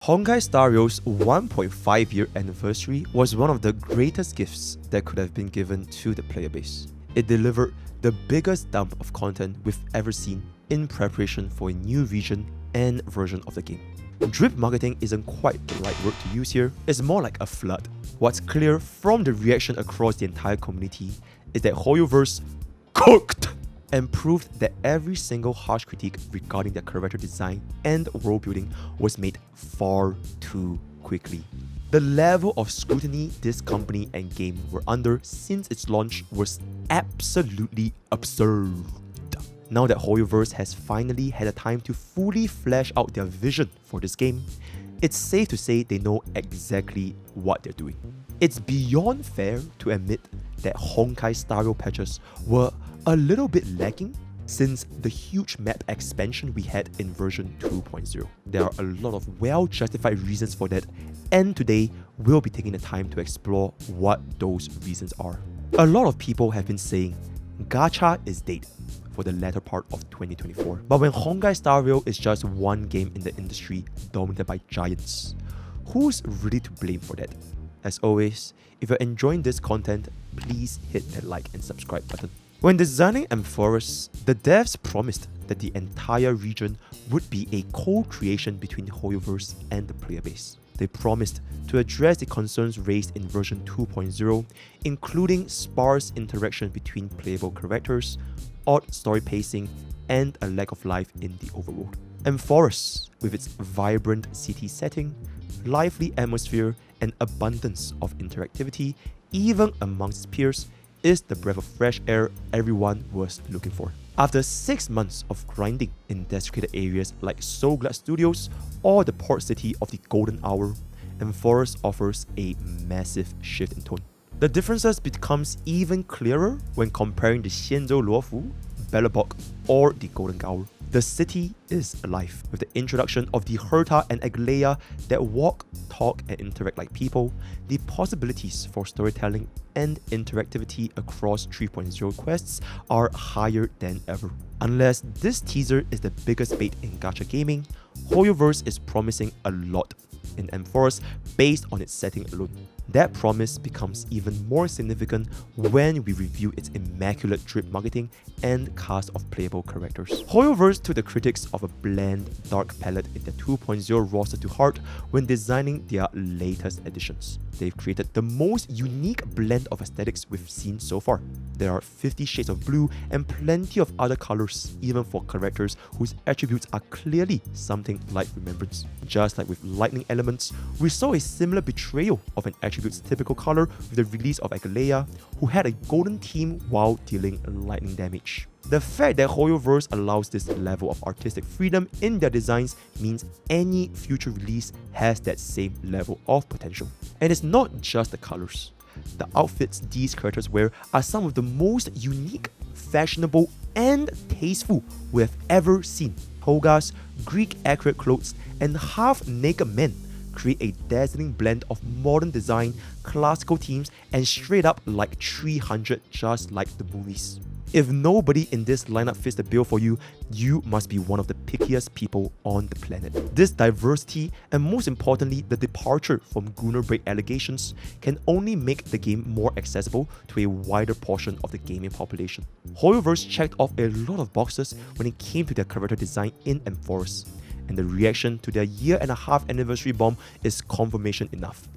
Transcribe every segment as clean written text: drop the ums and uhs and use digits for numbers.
Honkai Star's 1.5-year anniversary was one of the greatest gifts that could have been given to the player base. It delivered the biggest dump of content we've ever seen in preparation for a new region and version of the game. Drip marketing isn't quite the right word to use here, it's more like a flood. What's clear from the reaction across the entire community is that Hoyoverse cooked and proved that every single harsh critique regarding their character design and world building was made far too quickly. The level of scrutiny this company and game were under since its launch was absolutely absurd. Now that Hoyoverse has finally had a time to fully flesh out their vision for this game, it's safe to say they know exactly what they're doing. It's beyond fair to admit that Honkai Star patches were a little bit lacking since the huge map expansion we had in version 2.0. There are a lot of well-justified reasons for that, and today we'll be taking the time to explore what those reasons are. A lot of people have been saying Gacha is dead for the latter part of 2024, but when Honkai Star is just one game in the industry dominated by giants, who's really to blame for that? As always, if you're enjoying this content, please hit that like and subscribe button. When designing MrPokke, the devs promised that the entire region would be a co-creation between Hoyoverse and the player base. They promised to address the concerns raised in version 2.0, including sparse interaction between playable characters, odd story pacing, and a lack of life in the overworld. MrPokke, with its vibrant city setting, lively atmosphere, and abundance of interactivity, even amongst its peers, is the breath of fresh air everyone was looking for. After 6 months of grinding in desiccated areas like Soul Glad Studios or the port city of the Golden Hour, MrPokke offers a massive shift in tone. The differences becomes even clearer when comparing the Xianzhou Luofu, Bellabok, or the Golden Hour. The city is alive with the introduction of the Herta and Aglaea that walk, talk, and interact like people. The possibilities for storytelling and interactivity across 3.0 quests are higher than ever. Unless this teaser is the biggest bait in gacha gaming, Hoyoverse is promising a lot in MrPokke based on its setting alone. That promise becomes even more significant when we review its immaculate drip marketing and cast of playable characters. Hoyoverse took the critics of a bland, dark palette in their 2.0 roster to heart when designing their latest editions. They've created the most unique blend of aesthetics we've seen so far. There are 50 shades of blue and plenty of other colors, even for characters whose attributes are clearly something like remembrance. Just like with lightning elements, we saw a similar betrayal of an attribute's typical color with the release of Aglaea, who had a golden team while dealing lightning damage. The fact that Hoyoverse allows this level of artistic freedom in their designs means any future release has that same level of potential. And it's not just the colors. The outfits these characters wear are some of the most unique, fashionable, and tasteful we have ever seen. Togas, Greek-accurate clothes, and half-naked men create a dazzling blend of modern design, classical themes, and straight up like 300 just like the movies. If nobody in this lineup fits the bill for you, you must be one of the pickiest people on the planet. This diversity, and most importantly, the departure from Gunnar Break allegations, can only make the game more accessible to a wider portion of the gaming population. Hoyoverse checked off a lot of boxes when it came to their character design in MrPokke, and the reaction to their year-and-a-half anniversary bomb is confirmation enough.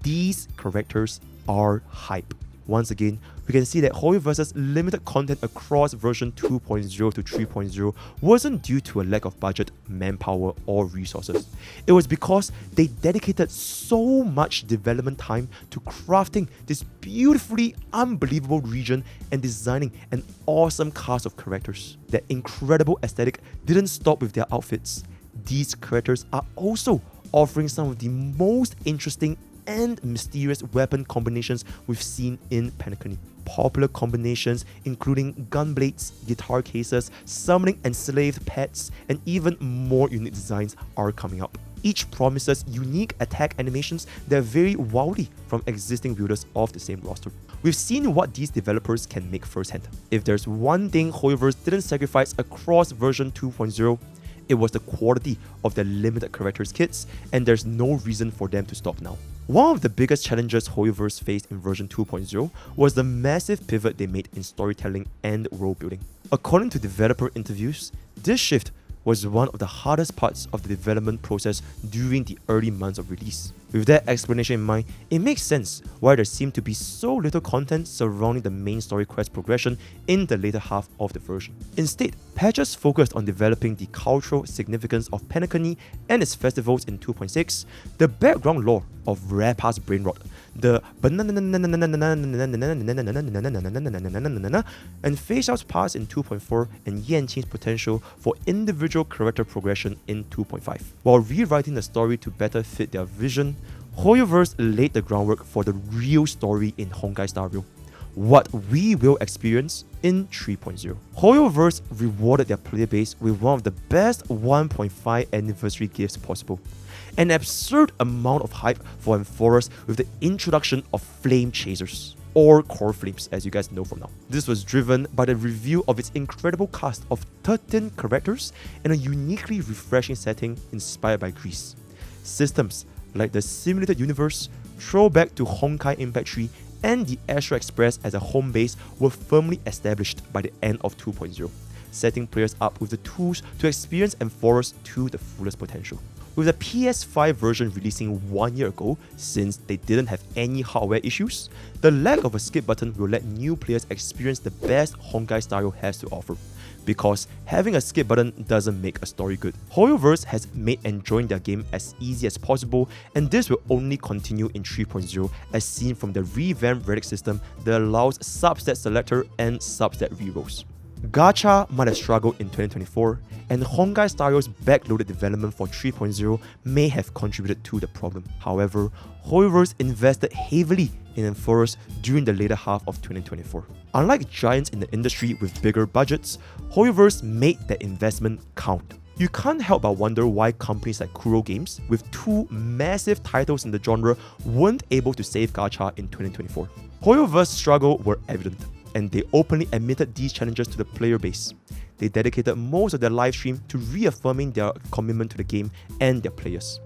These characters are hype. Once again, we can see that Hoyoverse's limited content across version 2.0 to 3.0 wasn't due to a lack of budget, manpower, or resources. It was because they dedicated so much development time to crafting this beautifully unbelievable region and designing an awesome cast of characters. That incredible aesthetic didn't stop with their outfits. These characters are also offering some of the most interesting and mysterious weapon combinations we've seen in Penacony. Popular combinations including gun blades, guitar cases, summoning enslaved pets, and even more unique designs are coming up. Each promises unique attack animations that vary wildly from existing builders of the same roster. We've seen what these developers can make firsthand. If there's one thing Hoyoverse didn't sacrifice across version 2.0, it was the quality of their limited characters kits, and there's no reason for them to stop now. One of the biggest challenges Hoyoverse faced in version 2.0 was the massive pivot they made in storytelling and world building. According to developer interviews, this shift was one of the hardest parts of the development process during the early months of release. With that explanation in mind, it makes sense why there seemed to be so little content surrounding the main story quest progression in the later half of the version. Instead, patches focused on developing the cultural significance of Penacony and its festivals in 2.6, the background lore of Rare Pass Brainrot, the and Phase Out's pass in 2.4, and Yanqing's potential for individual character progression in 2.5. While rewriting the story to better fit their vision, Hoyoverse laid the groundwork for the real story in Honkai Star Rail, what we will experience in 3.0. Hoyoverse rewarded their player base with one of the best 1.5 anniversary gifts possible. An absurd amount of hype for Enforcers with the introduction of Flame Chasers, or Core Flames as you guys know from now. This was driven by the review of its incredible cast of 13 characters in a uniquely refreshing setting inspired by Greece. Systems like the Simulated Universe, throwback to Honkai Impact 3, and the Astro Express as a home base were firmly established by the end of 2.0, setting players up with the tools to experience Enforcers to the fullest potential. With the PS5 version releasing 1 year ago, since they didn't have any hardware issues, the lack of a skip button will let new players experience the best Honkai Star Rail has to offer, because having a skip button doesn't make a story good. Hoyoverse has made enjoying their game as easy as possible, and this will only continue in 3.0 as seen from the revamped relic system that allows substat selector and substat rerolls. Gacha might have struggled in 2024, and Honkai Star Rail's backloaded development for 3.0 may have contributed to the problem. However, Hoyoverse invested heavily in Enforcers during the later half of 2024. Unlike giants in the industry with bigger budgets, Hoyoverse made that investment count. You can't help but wonder why companies like Kuro Games, with 2 massive titles in the genre, weren't able to save Gacha in 2024. Hoyoverse's struggle were evident, and they openly admitted these challenges to the player base. They dedicated most of their livestream to reaffirming their commitment to the game and their players.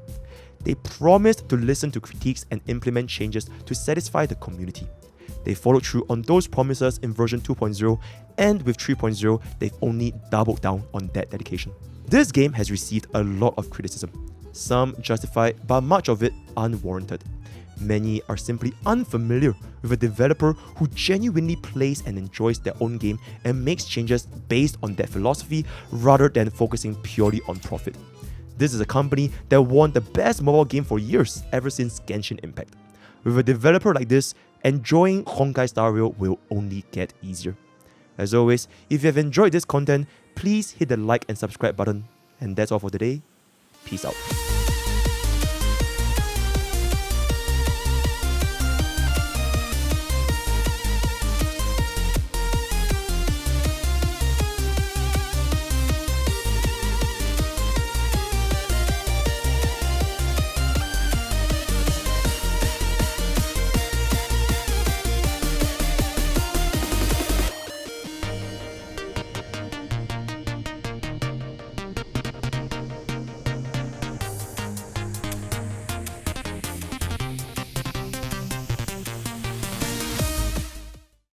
They promised to listen to critiques and implement changes to satisfy the community. They followed through on those promises in version 2.0, and with 3.0, they've only doubled down on that dedication. This game has received a lot of criticism, some justified, but much of it unwarranted. Many are simply unfamiliar with a developer who genuinely plays and enjoys their own game and makes changes based on that philosophy rather than focusing purely on profit. This is a company that won the best mobile game for years ever since Genshin Impact. With a developer like this, enjoying Honkai Star Rail will only get easier. As always, if you have enjoyed this content, please hit the like and subscribe button. And that's all for today. Peace out.